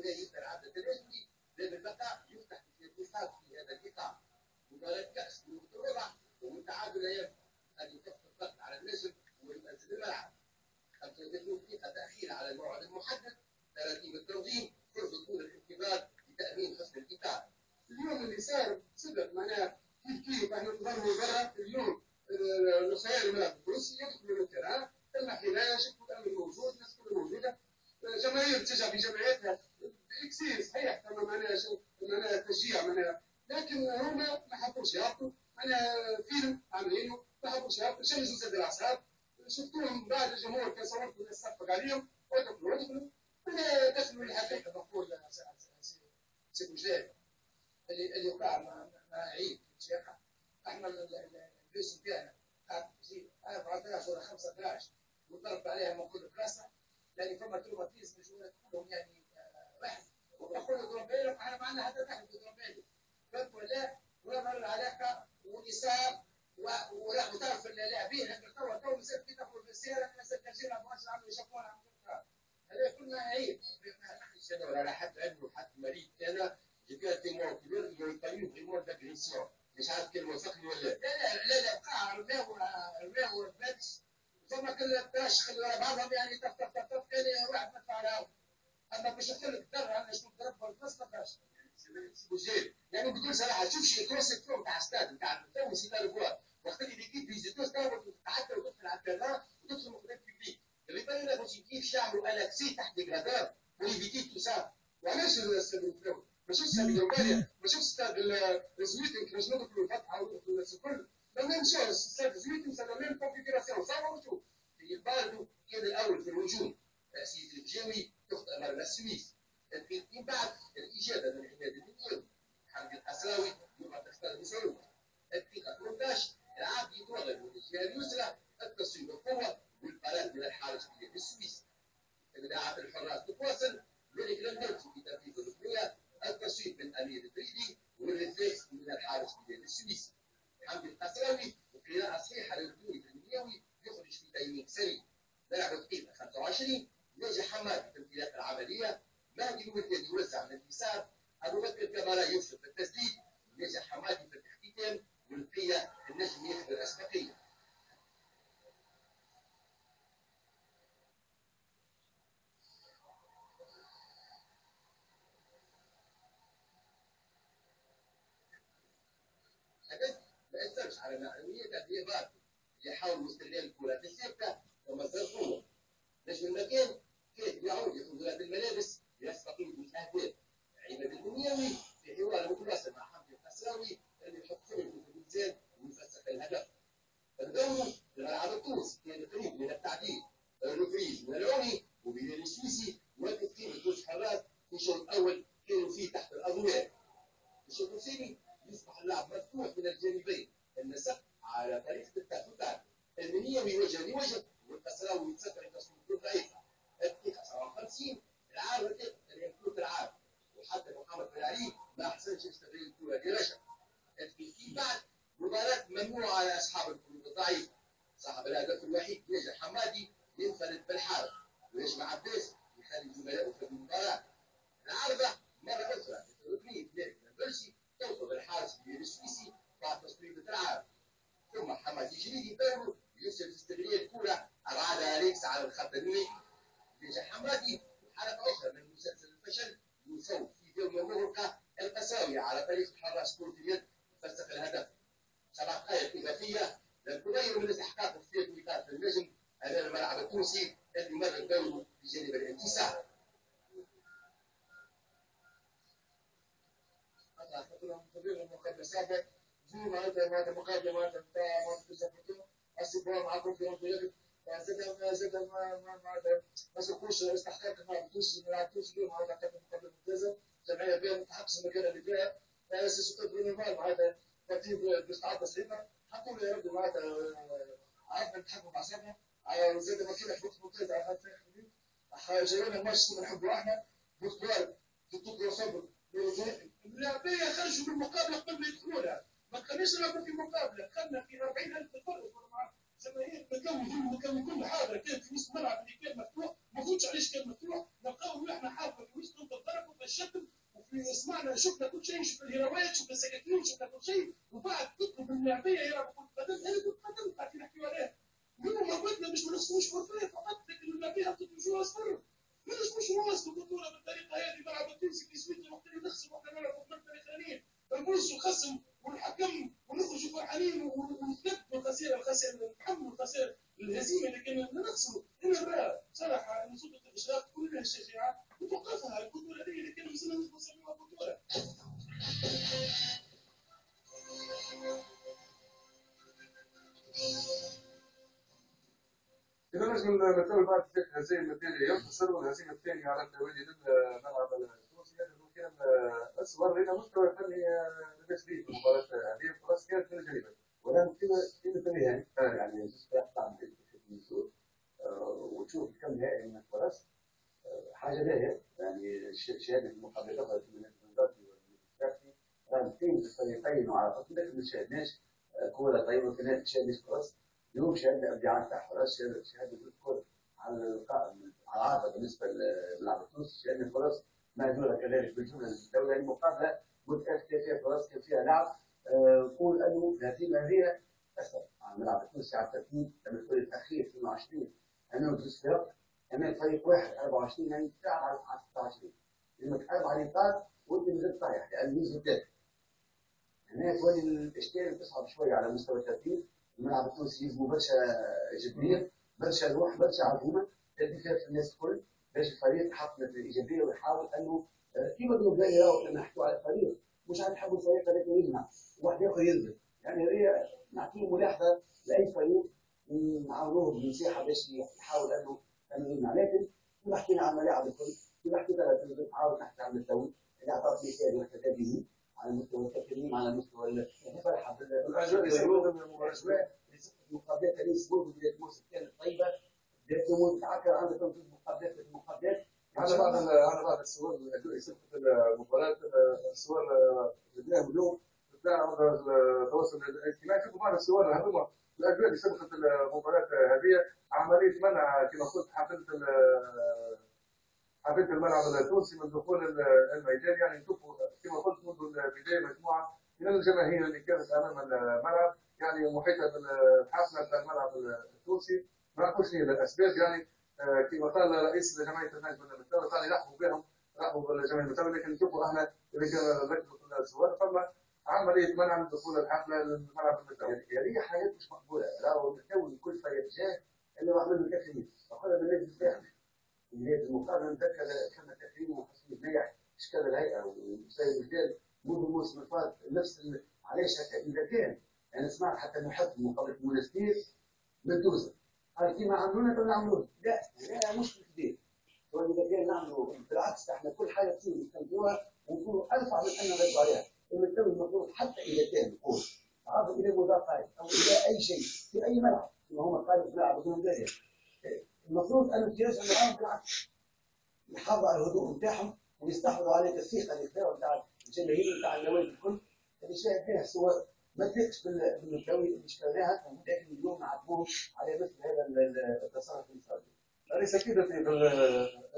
ولا يقدر عبد التنازلي باب البقاء يفتح باتفاق في هذا اللقاء. مباراة كأس من الربع ومتعادل لا ينفع. هذه تفرض الضغط على النجم وينزل الملعب. 35 دقيقة تأخير على الموعد المحدد. تراتيب التنظيم فرصة طول الانتظار لتأمين حسن القتال. اليوم اللي صار سبب معناها كيف احنا نضربوا برا اليوم الخيال الملعب الروسي يدخلوا للترعه تم حمايه شكل الامن موجود الناس كلها موجوده جماهير تشجع بجمعياتها اكسير صحيح تم معناها تشجيع معناها لكن هما ما حبوش يهبطوا معناها فيلم عاملينه ما حبوش يهبطوا شمسوا سد الاعصاب شفتوهم بعد الجمهور كان صورت الناس صفق عليهم ودخلوا دخلوا الحقيقه بقول سي مجاهد اللي وقع مع عيد الشيخة احنا البيس بتاعنا 14 ولا 15 وضرب عليها من كل كلاسه يعني فما تروماتيزم مجموعه كلهم يعني واحد وكل ضربين احنا ما عندنا حتى تحت ضربين فهمت ولا مر العلاقه والاصابه وطرف اللاعبين تو مسك في تاخذ السياره مسك الجيل ابو اشرف عملوا يشوفونا هذا كلنا عيب ما على حد عنده حد مريض كان جبنا تيمون كبير اللي يطيب غيمون داغريسيون مش عارف كلمه صحني ولا لا بقى رماو الباتش ثم كل باش خلوا ورا بعضهم يعني طف كان واحد مدفع على اما باش يقول لك درع انا شنو ضرب الفصل ما فيهاش وزير يعني بدون صراحه شوف شي كونسيبت تاع استاد نتاع تو سيدنا الفوا وقت اللي ليكيب فيزيتو تهبط وتتعدى وتدخل على التيران وتدخل مقدام بيبليك اللي بالي لك كيف يعملوا الاكسي تحت ديغرادور وليفيتي تو سا وعلاش السبب ما شفتش هذه الجمباريا ما شفتش استاد الزويتنج باش ندخلوا الفتحه وندخلوا الناس الكل ما نمشيش استاد الزويتنج سا ميم كونفيغوراسيون صار وشوف في الباردو كان الاول في الهجوم سيد الفجاوي تخطئ مرمى السويس من بعد الاجابه من عماد الدنيوي حمدي القسراوي يبقى تختار بصعوبه الدقيقه 18 العاب يتوغل من الجهه اليسرى التصويب بقوه والبلد من الحارس اليد السويسي ابداعات الحراس تتواصل ذلك لم يكن في تنفيذ الركنيه التصويب من امير البريدي والريفلكس من الحارس اليد السويسي حمدي القسراوي وقراءه صحيحه للكوي الدنيوي يخرج في تايمينغ سريع لعب دقيقه 25 ناجي حمادي في امتلاك العمليه مهدي الوداني يوزع من اليسار ابو بكر كمالا يوصل في التسديد ناجي حمادي في الاختتام والبقيه النجم ياخذ الاسبقيه حدث ما اثرش على معنويات الرياضات اللي حاولوا استغلال الكره الثابته كمصدر قوه نجم المكان كيف يعود لحضورات الملابس ليستقيم بالاهداف عماد المنياوي في حوار متواصل مع حمدي القسراوي اللي يحط فيه في الميزان ويفسخ الهدف الدوري الملعب التونسي كان قريب من التعديل الرفريج من العوني وبلال السويسي وتفكير الكوش حراس في الشوط الاول كانوا فيه تحت الاضواء الشوط الثاني يصبح اللعب مفتوح من الجانبين النسق على طريقه التهديدات المنياوي وجه لوجه والقسراوي يتستر تصوير ضعيفه الدقيقه 57 العاب يمكن العاب وحتى محمد بن علي ما احسنش يستغل الكره لرجع في بعد مباراه ممنوعه على اصحاب القلوب الضعيفه صاحب الهدف الوحيد ناجي حمادي ينفرد بالحارس ويجمع عباس يخلي زملائه في المباراه العارضه مره اخرى ركنيه بلاد البلشي توصل الحارس السويسي بعد تصويبه العاب ثم حمادي جريدي دوره يوصل استغلال الكره ابعدها ريكس على الخط اليمين ناجي حمادي حلقه اخرى من مسلسل الفشل يصوب في دولة مغلقة القساوية على طريق الحراس كرة اليد يفسخ الهدف 7 دقائق إضافية لن تغير من استحقاق الثلاث نقاط للنجم أمام الملعب التونسي الذي مر الدور بجانب الانتصار. مقابلة سابق زي معناتها مقابلة معناتها نتاع معناتها السبوع معكم في منطقة زاد معناتها ما سكوش استحقاق الملعب التونسي الملعب التونسي اليوم معناتها قدم مقابلة ممتازة جمعيه فيها متحقق المكان اللي فيها سيستقبل بالنظام معناتها ترتيب باستعاده سليمه الحمد لله يا ربي معناتها عرفنا نتحكموا مع صاحبنا زاد ماكينه في وقت ممتاز على خاطر جايين ماتش كنا نحبوا احنا بوستوار تطلق صبر اللاعبيه خرجوا من المقابله قبل ما يدخلوها ما كانوش يلعبوا في مقابله دخلنا في 40,000 تفرج مع جماهير مكان كل حاجه كان في وسط الملعب اللي كان مفتوح ما فوتش علاش كان مفتوح نلقاو احنا حافظ في وسط الضرب شفنا كل شيء، شفنا الهروات، شفنا السكاكين، شفنا كل شيء، وبعد تطلب المعطيه يا رب قدمت، انا كنت قدمت قاعدين نحكيو عليها. منهم موتنا مش ما نخصموش فرصات فقط، لكن المعطيه تطلبوا اصفر. ما نجموش نواصلوا البطوله بالطريقه هذه، ملعب التونسي في سويسرا وقت اللي نخسر واحنا نلعب بمرتبه ثانيه، نفوز وخصم والحكم ونخرجوا فرحانين ونثبتوا الخسائر نتحملوا الخسائر الهزيمه اللي كنا نخسروا. انا نرى صراحه ان سلطه الاشراف كلها الشجاعه وتوقفها البطوله هذه اللي كانوا مازلنا نسميوها بطوله. إذا نجم نتابع بعد الهزيمة الثانية ينتصر، والهزيمة الثانية على التوالي للملعب التونسي. هذا كان أسوأ لنا مستوى فني لباس به في المباراة هذه. الفرص كانت من الجانبين، ولكن كما تبين يعني طبعا بشكل وتشوف كم هائل من الفرص حاجه باهيه. يعني شاهدنا في المقابلات من البنغازي والمكساكي راه كاين الفريقين وعرفت، لكن ما شاهدناش كره طيبه، ما شاهدناش فرص. اليوم شاهدنا ابداعات تاع فرص، شاهدنا الكره على القائم العارضه بالنسبه للاعب التونسي، شاهدنا فرص مهدوره كذلك بالجمله الدوله. المقابله متاكده فيها فرص، كان فيها لعب. نقول انه الهزيمه هذه اسهل على الملعب التونسي على الترتيب. لما تكون الاخير 22 امام ثلاث فرق، امام فريق واحد 24، يعني تلعب على 26 لما تحارب على النقاط وانت مازال طايح لان الميزه بتاعك. هنا تولي الاشكال تصعب شويه على مستوى الترتيب. الملعب التونسي يلزموا برشا جديه، برشا روح، برشا عزيمه تدي فيها في الناس الكل باش الفريق يحقق نتيجه ايجابيه ويحاول انه كيما بالنسبه راهو لما نحكوا على الفريق مش عاد نحبوا الفريق هذاك يجمع واحد اخر ينزل. يعني هي نعطيه ملاحظه لاي فريق نعاونوه بنصيحه باش يحاول انه يمنع. لكن كما حكينا على الملاعب الكل، كما حكيت على نحاول نحكي على التوي اللي اعطاك مثال واحد به على مستوى التكريم، على مستوى الفرحه بالاجواء اللي صارت المباراه. المقابلات اللي سبوت بدايه الموسم كانت طيبه، بدايه الموسم تعكر عندكم في المقابلات على بعض الصور الاجواء اللي صارت المباراه، الصور جبناها اليوم بتاع التواصل الاجتماعي. شوفوا بعض الصور هذوما الاجواء اللي سبقت المباراه هذه، عمليه منع كما قلت حافله الملعب التونسي من دخول الميدان. يعني نشوفوا كما قلت منذ البدايه مجموعه من الجماهير اللي كانت امام الملعب، يعني محيطه بالحافله بتاع الملعب التونسي. ما نعرفوش هي الاسباب، يعني كما قال رئيس جمعيه النجم المتاوي قال يرحبوا بهم، رحبوا بالجمعيه المتاوي. لكن نشوفوا احنا اذا كان ذكروا في الصور فما عمليه منع من دخول الحفله للملعب المتاوي. هذه حاجات مش مقبوله. راهو المتاوي كل فريق جاه اللي راح منه تكريم، فقال بالنادي الداخلي بدايه المقابله نتذكر كان تكريم وحسن مليح اشكال الهيئه والسيد الرجال منذ الموسم اللي فات نفس علاش هكا. اذا كان انا سمعت حتى محب مقابله المنستير من توزن قال كيما عملونا فنعملوه، لا مشكل كبير. واذا كان نعملوا بالعكس احنا كل حاجه تصير نستنتجوها ونكونوا ارفع من ان نردوا عليها. المتساوي المفروض حتى اذا كان نقول عرض الى مدافعين او الى اي شيء في اي ملعب كما هم قالوا في ملعب بدون داعي، المفروض ان الجيش معاهم بالعكس يحافظوا على الهدوء نتاعهم ويستحوذوا على الثقه اللي خذوها نتاع الجماهير نتاع النوادي الكل اللي شاهد فيها الصور. ما تليقش بالمستوى اللي شفناها، ولكن اليوم نعاتبوهم على مثل هذا التصرف الانساني. ليس اكيد في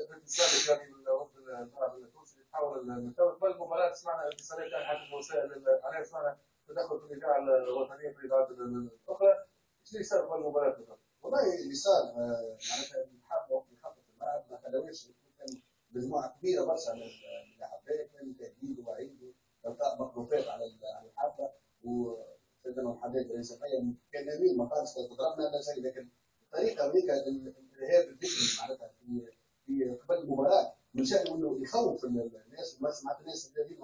الاتصال يعني بالوفد الملعب التونسي اللي تحاول المستوى قبل المباراه. سمعنا اتصالات يعني حتى وسائل الاعلام، سمعنا تدخل في الاذاعه الوطنيه في بعض الاخرى. ايش اللي صار قبل المباراه بالضبط؟ والله اللي صار معناتها الحفله وقت خطط الملعب ما خلوش، كان مجموعه كبيره برشا من اللاعبين، كان تهديد ووعيد والقاء مخلوقات على الحفله. وسيدنا محمد رئيس الهيئه كان امين ما قالش تضربنا ولا شيء، لكن الطريقه هذيك الارهاب الذكري معناتها في قبل المباراه من شانه انه يخوف الناس. معناتها الناس الذين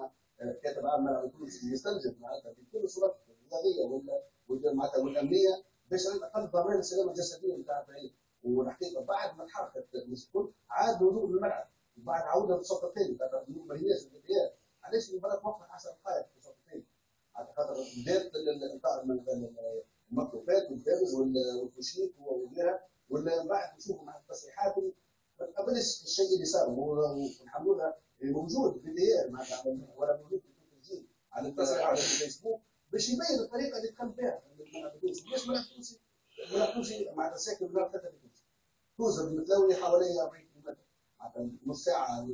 كاتب عام الملعب التونسي يستنزف معناتها بكل صورته الرياضيه معناتها والامنيه باش على الاقل ضمان السلامه الجسديه نتاع الفريق. والحقيقه بعد ما تحركت الكل عاد هدوء الملعب، وبعد عوده في الشوط الثاني بعد الهدوء ما هياش البدايات. علاش المباراه توقفت 10 دقائق في الشوط الثاني؟ على خاطر بدات المخلوقات والفارز والكوشيك وغيرها. ولا بعد نشوفوا مع التصريحات ما تقبلش الشيء اللي صار. والحمد لله موجود فيديو ولا موجود في التلفزيون على التصريحات في الفيسبوك باش يبين الطريقه اللي دخل بها الملعب التونسي. ليش الملعب التونسي؟ الملعب التونسي مع ساكن الملعب 3 توزن المتلوي حوالي 40 كيلومتر، معناتها نص ساعه